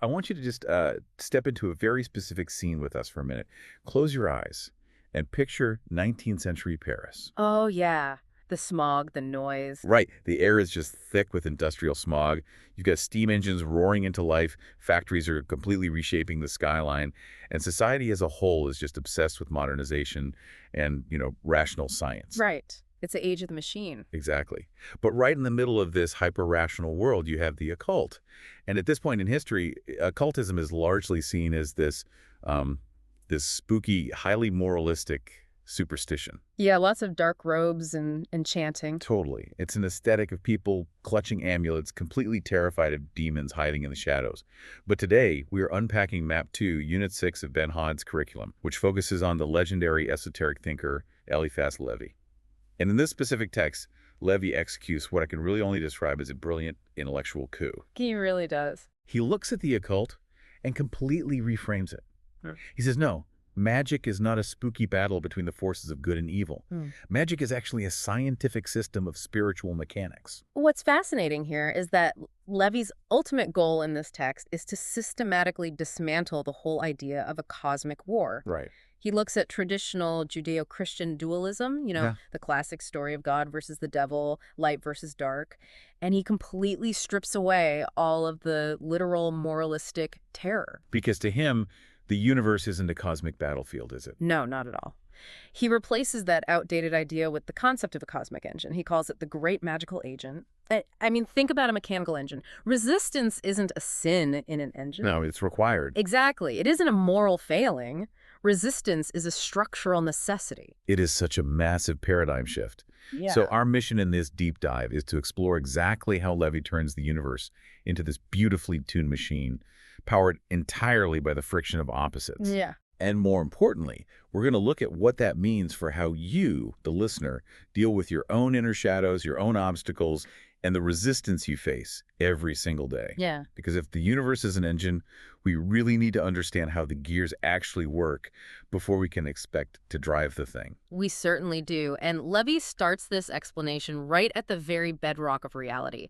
I want you to just step into a very specific scene with us for a minute. Close your eyes and picture 19th century Paris. Oh, yeah. The smog, the noise. Right. The air is just thick with industrial smog. You've got steam engines roaring into life. Factories are completely reshaping the skyline. And society as a whole is just obsessed with modernization and, rational science. Right. It's the age of the machine. Exactly. But right in the middle of this hyper-rational world, you have the occult. And at this point in history, occultism is largely seen as this spooky, highly moralistic superstition. Yeah, lots of dark robes and chanting. Totally. It's an aesthetic of people clutching amulets, completely terrified of demons hiding in the shadows. But today, we are unpacking Map 2, Unit 6 of Ben Hod's curriculum, which focuses on the legendary esoteric thinker Eliphas Levi. And in this specific text, Levi executes what I can really only describe as a brilliant intellectual coup. He really does. He looks at the occult and completely reframes it. Hmm. He says, no, magic is not a spooky battle between the forces of good and evil. Magic is actually a scientific system of spiritual mechanics. What's fascinating here is that Levi's ultimate goal in this text is to systematically dismantle the whole idea of a cosmic war. Right. He looks at traditional Judeo-Christian dualism, Yeah. the classic story of God versus the devil, light versus dark, and he completely strips away all of the literal moralistic terror. Because to him, the universe isn't a cosmic battlefield, is it? No, not at all. He replaces that outdated idea with the concept of a cosmic engine. He calls it the great magical agent. I mean, think about a mechanical engine. Resistance isn't a sin in an engine. No, it's required. Exactly. It isn't a moral failing. Resistance is a structural necessity. It is such a massive paradigm shift. Yeah. So our mission in this deep dive is to explore exactly how Levi turns the universe into this beautifully tuned machine, powered entirely by the friction of opposites. Yeah. And more importantly, we're going to look at what that means for how you, the listener, deal with your own inner shadows, your own obstacles, and the resistance you face every single day. Yeah. Because if the universe is an engine, we really need to understand how the gears actually work before we can expect to drive the thing. We certainly do. And Levi starts this explanation right at the very bedrock of reality.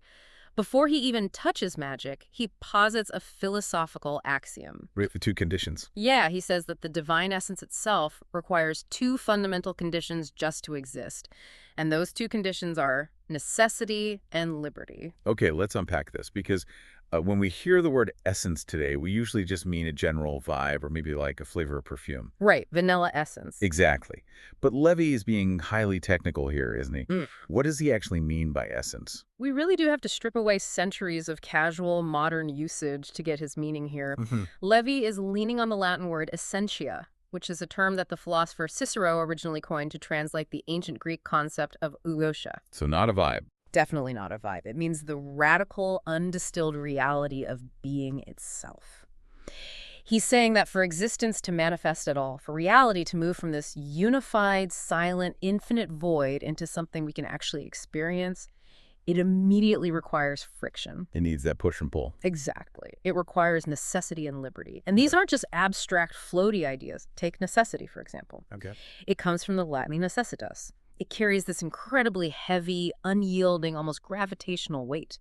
Before he even touches magic, he posits a philosophical axiom. Right, the two conditions. Yeah, he says that the divine essence itself requires two fundamental conditions just to exist. And those two conditions are necessity and liberty. Okay, let's unpack this because when we hear the word essence today, we usually just mean a general vibe or maybe like a flavor of perfume. Right, vanilla essence. Exactly. But Levi is being highly technical here, isn't he? Mm. What does he actually mean by essence? We really do have to strip away centuries of casual, modern usage to get his meaning here. Levi is leaning on the Latin word essentia, which is a term that the philosopher Cicero originally coined to translate the ancient Greek concept of ousia. So not a vibe. Definitely not a vibe. It means the radical, undistilled reality of being itself. He's saying that for existence to manifest at all, for reality to move from this unified, silent, infinite void into something we can actually experience, it immediately requires friction. It needs that push and pull. Exactly. It requires necessity and liberty. And these aren't just abstract, floaty ideas. Take necessity, for example. Okay. It comes from the Latin necessitas. It carries this incredibly heavy, unyielding, almost gravitational weight.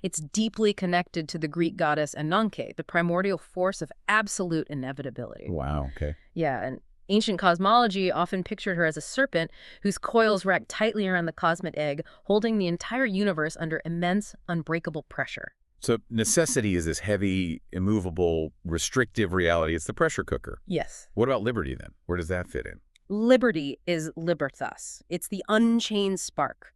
It's deeply connected to the Greek goddess Ananke, the primordial force of absolute inevitability. Wow, okay. Yeah, and ancient cosmology often pictured her as a serpent whose coils wrapped tightly around the cosmic egg, holding the entire universe under immense, unbreakable pressure. So necessity is this heavy, immovable, restrictive reality. It's the pressure cooker. Yes. What about liberty then? Where does that fit in? Liberty is libertas. It's the unchained spark.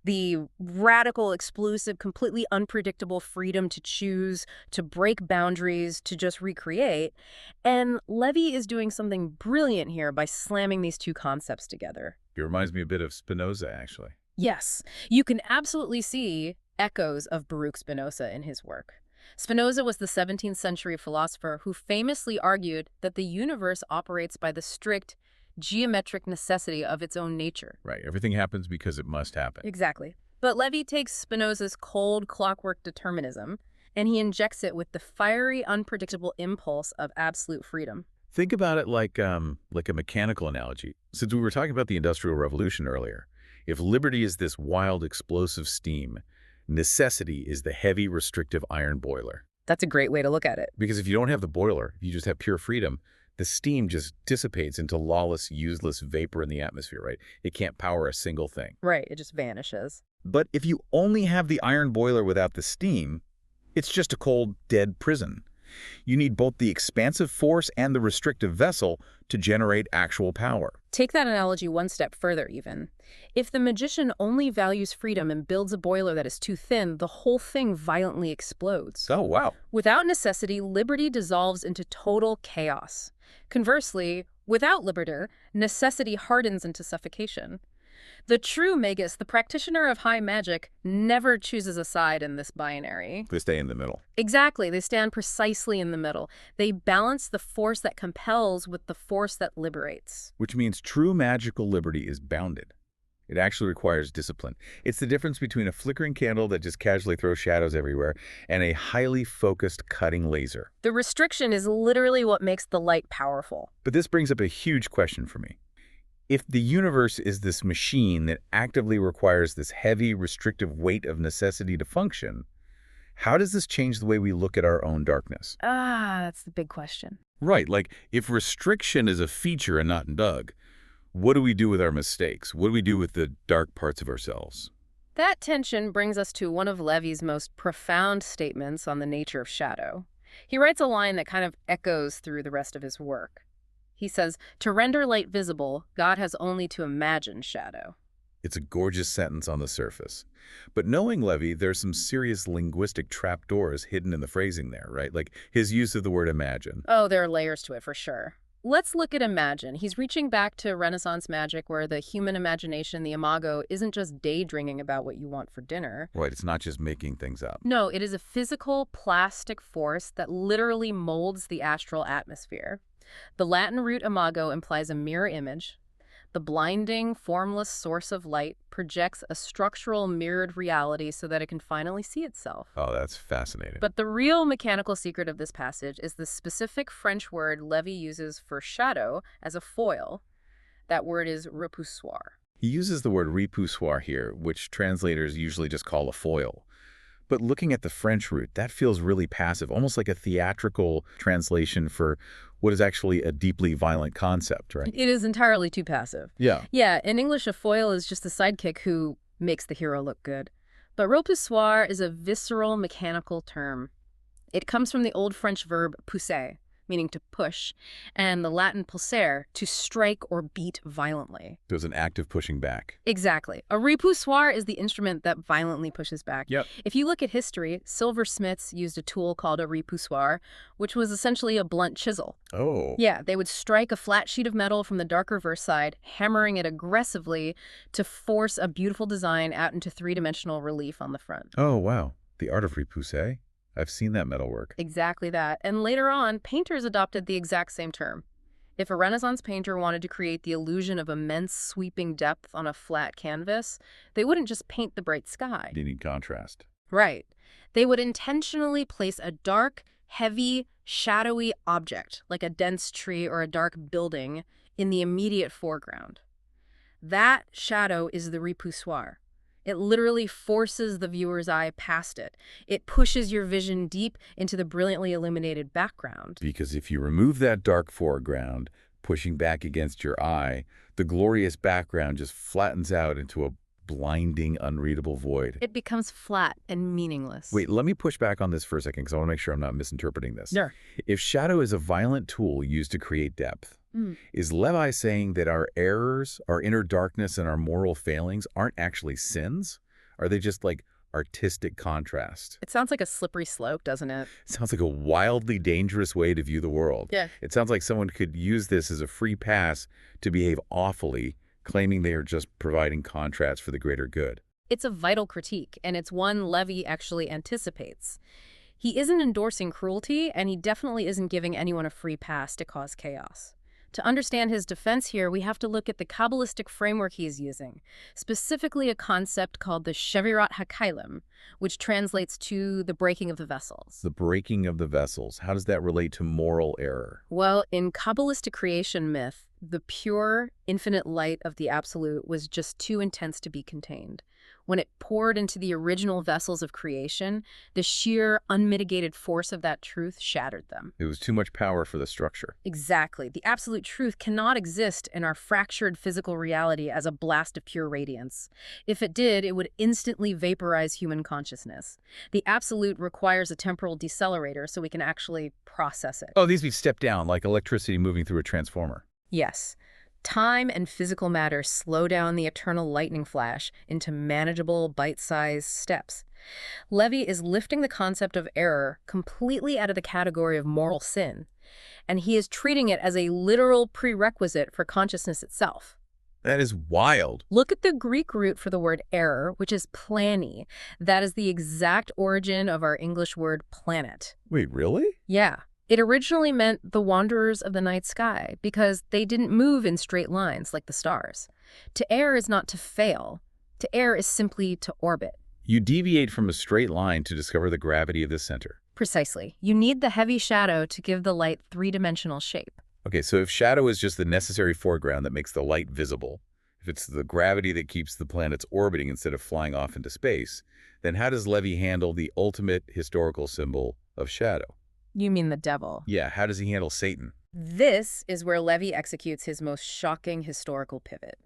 The radical, explosive, completely unpredictable freedom to choose, to break boundaries, to just recreate. And Levi is doing something brilliant here by slamming these two concepts together. It reminds me a bit of Spinoza, actually. Yes, you can absolutely see echoes of Baruch Spinoza in his work. Spinoza was the 17th century philosopher who famously argued that the universe operates by the strict geometric necessity of its own nature. Right. Everything happens because it must happen. Exactly. But Levi takes Spinoza's cold clockwork determinism and he injects it with the fiery, unpredictable impulse of absolute freedom. Think about it like a mechanical analogy. Since we were talking about the Industrial Revolution earlier, if liberty is this wild, explosive steam, necessity is the heavy, restrictive iron boiler. That's a great way to look at it. Because if you don't have the boiler, if you just have pure freedom, the steam just dissipates into lawless, useless vapor in the atmosphere, right? It can't power a single thing. Right, it just vanishes. But if you only have the iron boiler without the steam, it's just a cold, dead prison. You need both the expansive force and the restrictive vessel to generate actual power. Take that analogy one step further, even. If the magician only values freedom and builds a boiler that is too thin, the whole thing violently explodes. Oh, wow. Without necessity, liberty dissolves into total chaos. Conversely, without liberator, necessity hardens into suffocation. The true magus, the practitioner of high magic, never chooses a side in this binary. They stay in the middle. Exactly, they stand precisely in the middle. They balance the force that compels with the force that liberates. Which means true magical liberty is bounded. It actually requires discipline. It's the difference between a flickering candle that just casually throws shadows everywhere and a highly focused cutting laser. The restriction is literally what makes the light powerful. But this brings up a huge question for me. If the universe is this machine that actively requires this heavy, restrictive weight of necessity to function, how does this change the way we look at our own darkness? That's the big question. Right, like if restriction is a feature and not Doug, what do we do with our mistakes? What do we do with the dark parts of ourselves? That tension brings us to one of Levy's most profound statements on the nature of shadow. He writes a line that kind of echoes through the rest of his work. He says, "To render light visible, God has only to imagine shadow." It's a gorgeous sentence on the surface. But knowing Levy, there's some serious linguistic trapdoors hidden in the phrasing there, right? Like his use of the word imagine. Oh, there are layers to it for sure. Let's look at imagine. He's reaching back to Renaissance magic where the human imagination, the imago, isn't just daydreaming about what you want for dinner. Right, it's not just making things up. No, it is a physical, plastic force that literally molds the astral atmosphere. The Latin root imago implies a mirror image. The blinding, formless source of light projects a structural mirrored reality so that it can finally see itself. Oh, that's fascinating. But the real mechanical secret of this passage is the specific French word Levy uses for shadow as a foil. That word is repoussoir. He uses the word repoussoir here, which translators usually just call a foil. But looking at the French root, that feels really passive, almost like a theatrical translation for what is actually a deeply violent concept, right? It is entirely too passive. Yeah. Yeah, in English, a foil is just a sidekick who makes the hero look good. But repoussoir is a visceral, mechanical term. It comes from the Old French verb pousser, meaning to push, and the Latin pulsare, to strike or beat violently. There's an act of pushing back. Exactly. A repoussoir is the instrument that violently pushes back. Yep. If you look at history, silversmiths used a tool called a repoussoir, which was essentially a blunt chisel. Oh. Yeah, they would strike a flat sheet of metal from the dark reverse side, hammering it aggressively to force a beautiful design out into three-dimensional relief on the front. Oh, wow. The art of repousser? I've seen that metalwork. Exactly that. And later on, painters adopted the exact same term. If a Renaissance painter wanted to create the illusion of immense sweeping depth on a flat canvas, they wouldn't just paint the bright sky. They need contrast. Right. They would intentionally place a dark, heavy, shadowy object, like a dense tree or a dark building, in the immediate foreground. That shadow is the repoussoir. It literally forces the viewer's eye past it. It pushes your vision deep into the brilliantly illuminated background. Because if you remove that dark foreground, pushing back against your eye, the glorious background just flattens out into a blinding, unreadable void. It becomes flat and meaningless. Wait, let me push back on this for a second because I want to make sure I'm not misinterpreting this. Sure. If shadow is a violent tool used to create depth, is Levi saying that our errors, our inner darkness, and our moral failings aren't actually sins? Are they just like artistic contrast? It sounds like a slippery slope, doesn't it? It sounds like a wildly dangerous way to view the world. Yeah. It sounds like someone could use this as a free pass to behave awfully, claiming they are just providing contrast for the greater good. It's a vital critique, and it's one Levy actually anticipates. He isn't endorsing cruelty, and he definitely isn't giving anyone a free pass to cause chaos. To understand his defense here, we have to look at the Kabbalistic framework he's using, specifically a concept called the Shevirat HaKailim, which translates to the breaking of the vessels. The breaking of the vessels, how does that relate to moral error? Well, in Kabbalistic creation myth, the pure, infinite light of the Absolute was just too intense to be contained. When it poured into the original vessels of creation, the sheer, unmitigated force of that truth shattered them. It was too much power for the structure. Exactly. The absolute truth cannot exist in our fractured physical reality as a blast of pure radiance. If it did, it would instantly vaporize human consciousness. The absolute requires a temporal decelerator so we can actually process it. Oh, these be stepped down like electricity moving through a transformer. Yes. Time and physical matter slow down the eternal lightning flash into manageable, bite-sized steps. Levy is lifting the concept of error completely out of the category of moral sin, and he is treating it as a literal prerequisite for consciousness itself. That is wild. Look at the Greek root for the word error, which is plani. That is the exact origin of our English word planet. Wait, really? Yeah. It originally meant the wanderers of the night sky because they didn't move in straight lines like the stars. To err is not to fail. To err is simply to orbit. You deviate from a straight line to discover the gravity of the center. Precisely. You need the heavy shadow to give the light three-dimensional shape. Okay, so if shadow is just the necessary foreground that makes the light visible, if it's the gravity that keeps the planets orbiting instead of flying off into space, then how does Levy handle the ultimate historical symbol of shadow? You mean the devil. Yeah, how does he handle Satan? This is where Levy executes his most shocking historical pivot.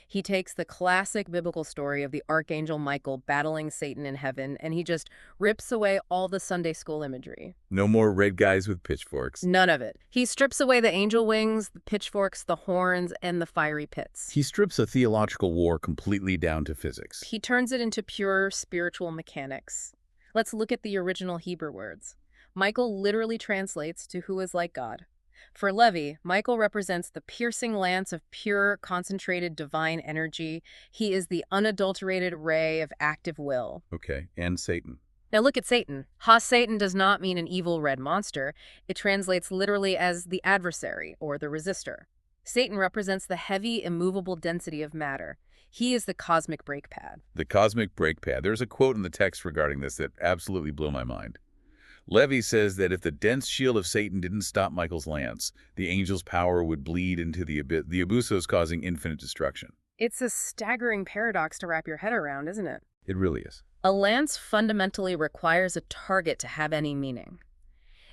He takes the classic biblical story of the archangel Michael battling Satan in heaven, and he just rips away all the Sunday school imagery. No more red guys with pitchforks. None of it. He strips away the angel wings, the pitchforks, the horns, and the fiery pits. He strips a theological war completely down to physics. He turns it into pure spiritual mechanics. Let's look at the original Hebrew words. Michael literally translates to who is like God. For Levy, Michael represents the piercing lance of pure, concentrated divine energy. He is the unadulterated ray of active will. Okay, and Satan. Now look at Satan. Ha-Satan does not mean an evil red monster. It translates literally as the adversary, or the resistor. Satan represents the heavy, immovable density of matter. He is the cosmic brake pad. The cosmic brake pad. There's a quote in the text regarding this that absolutely blew my mind. Levy says that if the dense shield of Satan didn't stop Michael's lance, the angel's power would bleed into the abusos, causing infinite destruction. It's a staggering paradox to wrap your head around, isn't it? It really is. A lance fundamentally requires a target to have any meaning.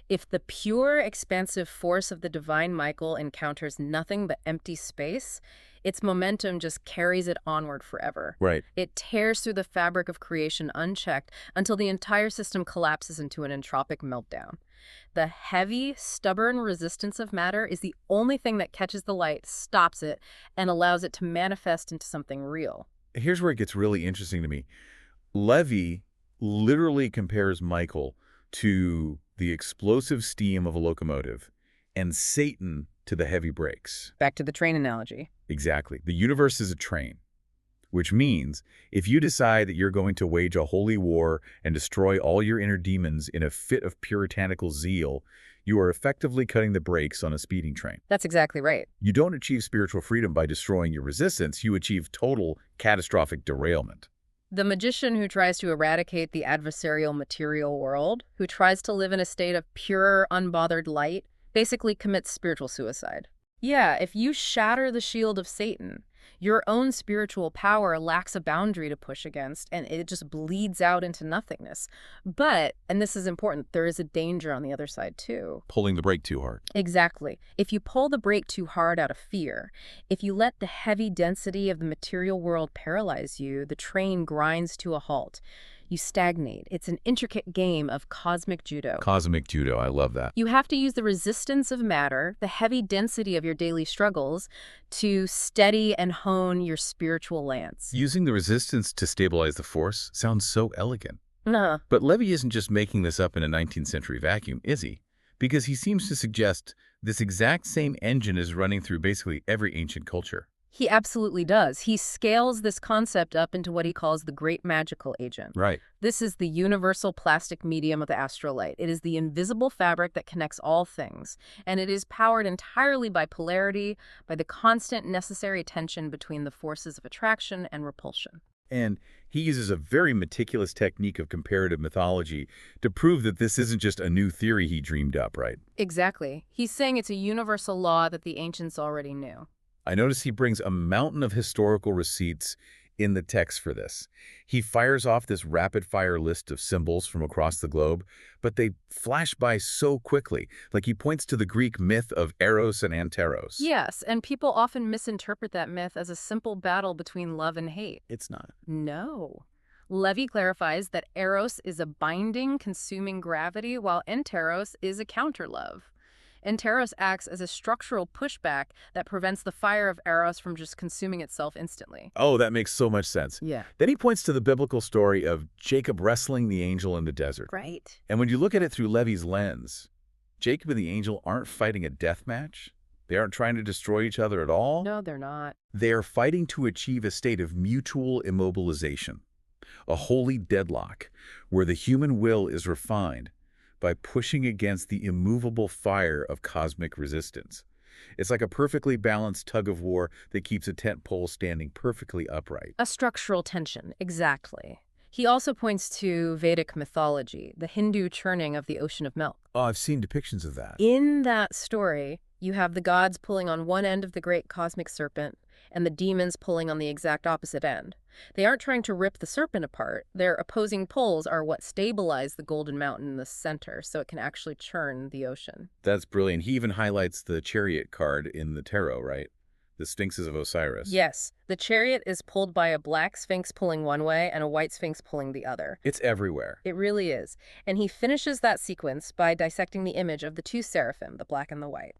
If the pure, expansive force of the divine Michael encounters nothing but empty space, its momentum just carries it onward forever. Right. It tears through the fabric of creation unchecked until the entire system collapses into an entropic meltdown. The heavy, stubborn resistance of matter is the only thing that catches the light, stops it, and allows it to manifest into something real. Here's where it gets really interesting to me. Levy literally compares Michael to the explosive steam of a locomotive and Satan to the heavy brakes. Back to the train analogy. Exactly. The universe is a train, which means if you decide that you're going to wage a holy war and destroy all your inner demons in a fit of puritanical zeal, you are effectively cutting the brakes on a speeding train. That's exactly right. You don't achieve spiritual freedom by destroying your resistance. You achieve total catastrophic derailment. The magician who tries to eradicate the adversarial material world, who tries to live in a state of pure, unbothered light, basically commits spiritual suicide. Yeah, if you shatter the shield of Satan, your own spiritual power lacks a boundary to push against, and it just bleeds out into nothingness. But, and this is important, there is a danger on the other side too. Pulling the brake too hard. Exactly. If you pull the brake too hard out of fear, if you let the heavy density of the material world paralyze you, the train grinds to a halt. You stagnate. It's an intricate game of cosmic judo. Cosmic judo, I love that. You have to use the resistance of matter, the heavy density of your daily struggles, to steady and hone your spiritual lance. Using the resistance to stabilize the force sounds so elegant. Nah. But Levy isn't just making this up in a 19th century vacuum, is he? Because he seems to suggest this exact same engine is running through basically every ancient culture. He absolutely does. He scales this concept up into what he calls the great magical agent. Right. This is the universal plastic medium of the astrolight. It is the invisible fabric that connects all things, and it is powered entirely by polarity, by the constant necessary tension between the forces of attraction and repulsion. And he uses a very meticulous technique of comparative mythology to prove that this isn't just a new theory he dreamed up, right? Exactly. He's saying it's a universal law that the ancients already knew. I notice he brings a mountain of historical receipts in the text for this. He fires off this rapid-fire list of symbols from across the globe, but they flash by so quickly. Like he points to the Greek myth of Eros and Anteros. Yes, and people often misinterpret that myth as a simple battle between love and hate. It's not. No. Levy clarifies that Eros is a binding, consuming gravity, while Enteros is a counter-love. Enteros acts as a structural pushback that prevents the fire of Eros from just consuming itself instantly. Oh, that makes so much sense. Yeah. Then he points to the biblical story of Jacob wrestling the angel in the desert. Right. And when you look at it through Levy's lens, Jacob and the angel aren't fighting a death match. They aren't trying to destroy each other at all. No, they're not. They are fighting to achieve a state of mutual immobilization, a holy deadlock where the human will is refined by pushing against the immovable fire of cosmic resistance. It's like a perfectly balanced tug of war that keeps a tent pole standing perfectly upright. A structural tension, exactly. He also points to Vedic mythology, the Hindu churning of the ocean of milk. Oh, I've seen depictions of that. In that story, you have the gods pulling on one end of the great cosmic serpent and the demons pulling on the exact opposite end. They aren't trying to rip the serpent apart. Their opposing poles are what stabilize the golden mountain in the center so it can actually churn the ocean. That's brilliant. He even highlights the chariot card in the tarot, right? The Sphinxes of Osiris. Yes, the chariot is pulled by a black sphinx pulling one way and a white sphinx pulling the other. It's everywhere. It really is. And he finishes that sequence by dissecting the image of the two seraphim, the black and the white.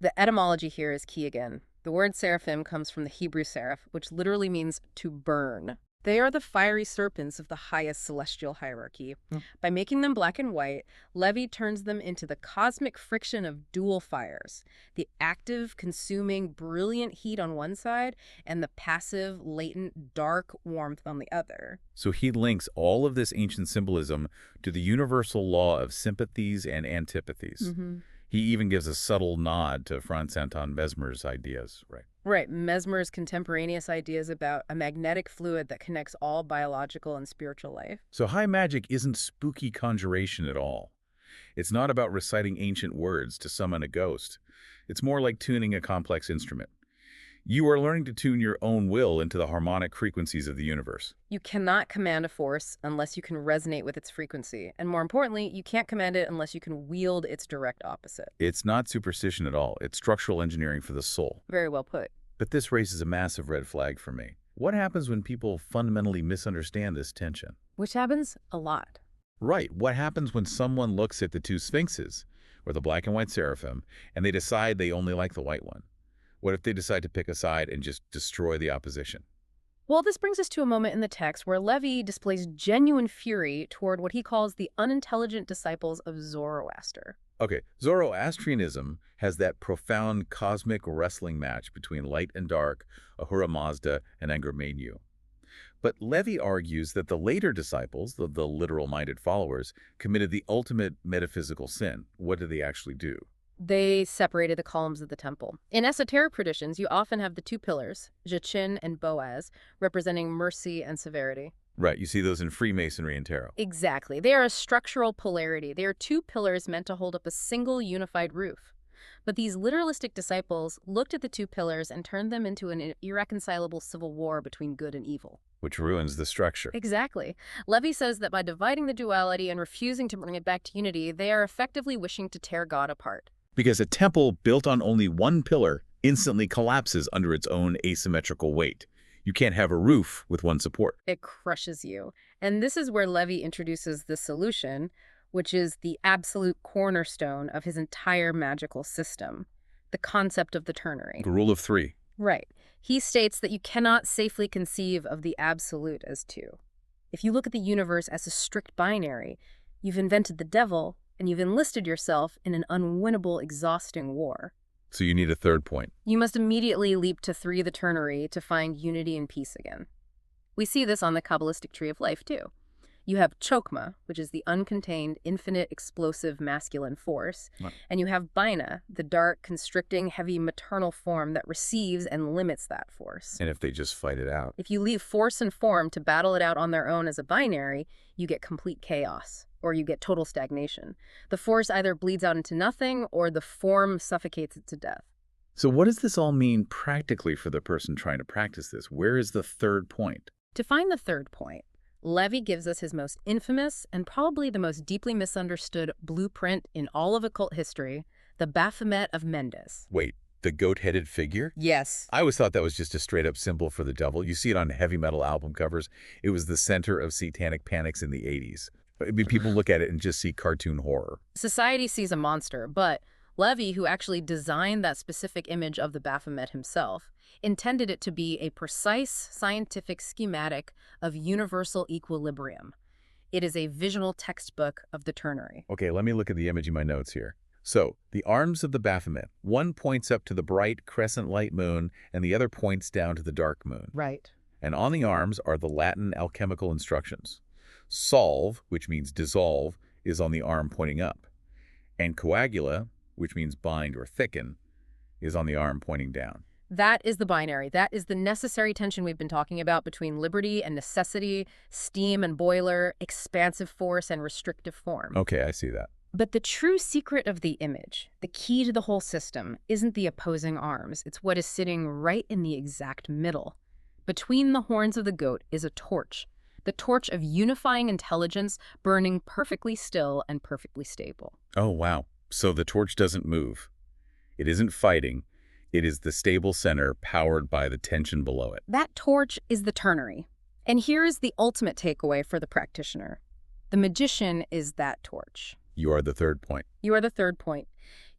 The etymology here is key again. The word seraphim comes from the Hebrew seraph, which literally means to burn. They are the fiery serpents of the highest celestial hierarchy. By making them black and white, Levy turns them into the cosmic friction of dual fires, the active, consuming, brilliant heat on one side, and the passive, latent, dark warmth on the other. So he links all of this ancient symbolism to the universal law of sympathies and antipathies. He even gives a subtle nod to Franz Anton Mesmer's ideas, right? Right, Mesmer's contemporaneous ideas about a magnetic fluid that connects all biological and spiritual life. So high magic isn't spooky conjuration at all. It's not about reciting ancient words to summon a ghost. It's more like tuning a complex instrument. You are learning to tune your own will into the harmonic frequencies of the universe. You cannot command a force unless you can resonate with its frequency. And more importantly, you can't command it unless you can wield its direct opposite. It's not superstition at all. It's structural engineering for the soul. Very well put. But this raises a massive red flag for me. What happens when people fundamentally misunderstand this tension? Which happens a lot. Right. What happens when someone looks at the two sphinxes, or the black and white seraphim, and they decide they only like the white one? What if they decide to pick a side and just destroy the opposition? Well, this brings us to a moment in the text where Levy displays genuine fury toward what he calls the unintelligent disciples of Zoroaster. Okay, Zoroastrianism has that profound cosmic wrestling match between light and dark, Ahura Mazda and Angra Mainyu. But Levy argues that the later disciples, the literal-minded followers, committed the ultimate metaphysical sin. What did they actually do? They separated the columns of the temple. In esoteric traditions, you often have the two pillars, Jachin and Boaz, representing mercy and severity. Right, you see those in Freemasonry and tarot. Exactly. They are a structural polarity. They are two pillars meant to hold up a single unified roof. But these literalistic disciples looked at the two pillars and turned them into an irreconcilable civil war between good and evil. Which ruins the structure. Exactly. Levy says that by dividing the duality and refusing to bring it back to unity, they are effectively wishing to tear God apart. Because a temple built on only one pillar instantly collapses under its own asymmetrical weight. You can't have a roof with one support. It crushes you. And this is where Levy introduces the solution, which is the absolute cornerstone of his entire magical system, the concept of the ternary. The rule of three. Right. He states that you cannot safely conceive of the absolute as two. If you look at the universe as a strict binary, you've invented the devil, and you've enlisted yourself in an unwinnable, exhausting war. So you need a third point. You must immediately leap to three the ternary to find unity and peace again. We see this on the Kabbalistic tree of life, too. You have Chokmah, which is the uncontained, infinite, explosive masculine force, Right. And you have Bina, the dark, constricting, heavy maternal form that receives and limits that force. And if they just fight it out. If you leave force and form to battle it out on their own as a binary, you get complete chaos, or you get total stagnation. The force either bleeds out into nothing, or the form suffocates it to death. So what does this all mean practically for the person trying to practice this? Where is the third point? To find the third point, Levy gives us his most infamous and probably the most deeply misunderstood blueprint in all of occult history, the Baphomet of Mendes. Wait, the goat-headed figure? Yes. I always thought that was just a straight-up symbol for the devil. You see it on heavy metal album covers. It was the center of satanic panics in the 80s. I mean, people look at it and just see cartoon horror. Society sees a monster, but Levy, who actually designed that specific image of the Baphomet himself, intended it to be a precise scientific schematic of universal equilibrium. It is a visual textbook of the ternary. Okay, let me look at the image in my notes here. So, the arms of the Baphomet. One points up to the bright crescent light moon, and the other points down to the dark moon. Right. And on the arms are the Latin alchemical instructions. Solve, which means dissolve, is on the arm pointing up. And coagula, which means bind or thicken, is on the arm pointing down. That is the binary. That is the necessary tension we've been talking about between liberty and necessity, steam and boiler, expansive force and restrictive form. Okay, I see that. But the true secret of the image, the key to the whole system, isn't the opposing arms. It's what is sitting right in the exact middle. Between the horns of the goat is a torch, the torch of unifying intelligence burning perfectly still and perfectly stable. Oh, wow. So the torch doesn't move. It isn't fighting. It is the stable center powered by the tension below it. That torch is the ternary. And here is the ultimate takeaway for the practitioner. The magician is that torch. You are the third point. You are the third point.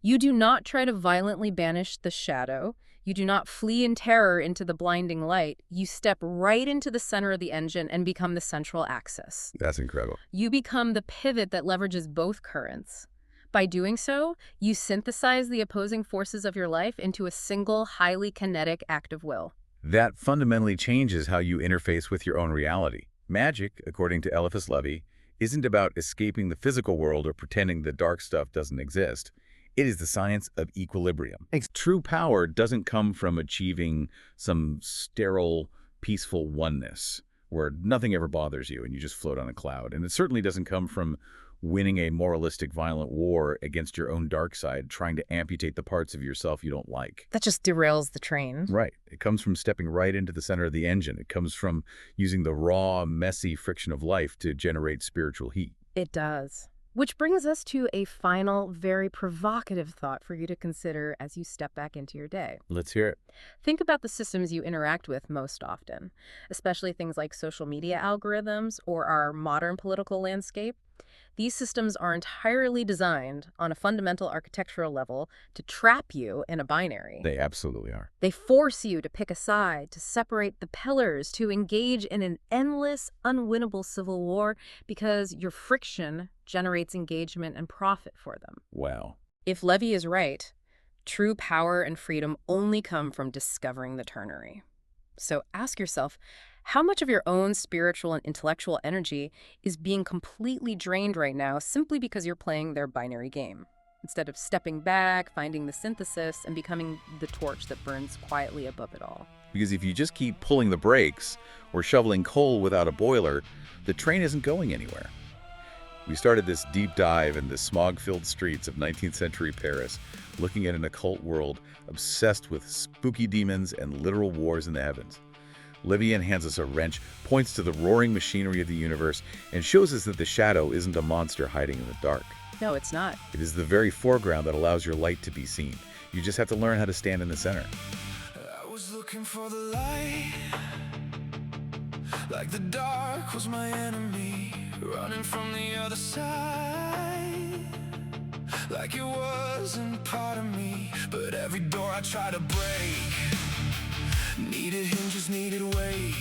You do not try to violently banish the shadow. You do not flee in terror into the blinding light. You step right into the center of the engine and become the central axis. That's incredible. You become the pivot that leverages both currents. By doing so, you synthesize the opposing forces of your life into a single, highly kinetic act of will. That fundamentally changes how you interface with your own reality. Magic, according to Eliphas Levi, isn't about escaping the physical world or pretending the dark stuff doesn't exist. It is the science of equilibrium. True power doesn't come from achieving some sterile, peaceful oneness where nothing ever bothers you and you just float on a cloud. And it certainly doesn't come from winning a moralistic, violent war against your own dark side, trying to amputate the parts of yourself you don't like. That just derails the train. Right. It comes from stepping right into the center of the engine. It comes from using the raw, messy friction of life to generate spiritual heat. It does. Which brings us to a final, very provocative thought for you to consider as you step back into your day. Let's hear it. Think about the systems you interact with most often, especially things like social media algorithms or our modern political landscape. These systems are entirely designed on a fundamental architectural level to trap you in a binary. They absolutely are. They force you to pick a side, to separate the pillars, to engage in an endless, unwinnable civil war because your friction generates engagement and profit for them. Wow. If Levy is right, true power and freedom only come from discovering the ternary. So ask yourself, how much of your own spiritual and intellectual energy is being completely drained right now simply because you're playing their binary game, instead of stepping back, finding the synthesis, and becoming the torch that burns quietly above it all? Because if you just keep pulling the brakes or shoveling coal without a boiler, the train isn't going anywhere. We started this deep dive in the smog-filled streets of 19th century Paris, looking at an occult world obsessed with spooky demons and literal wars in the heavens. Livia hands us a wrench, points to the roaring machinery of the universe, and shows us that the shadow isn't a monster hiding in the dark. No, it's not. It is the very foreground that allows your light to be seen. You just have to learn how to stand in the center. I was looking for the light, like the dark was my enemy, running from the other side, like it wasn't part of me, but every door I tried to break needed hinges, needed weight.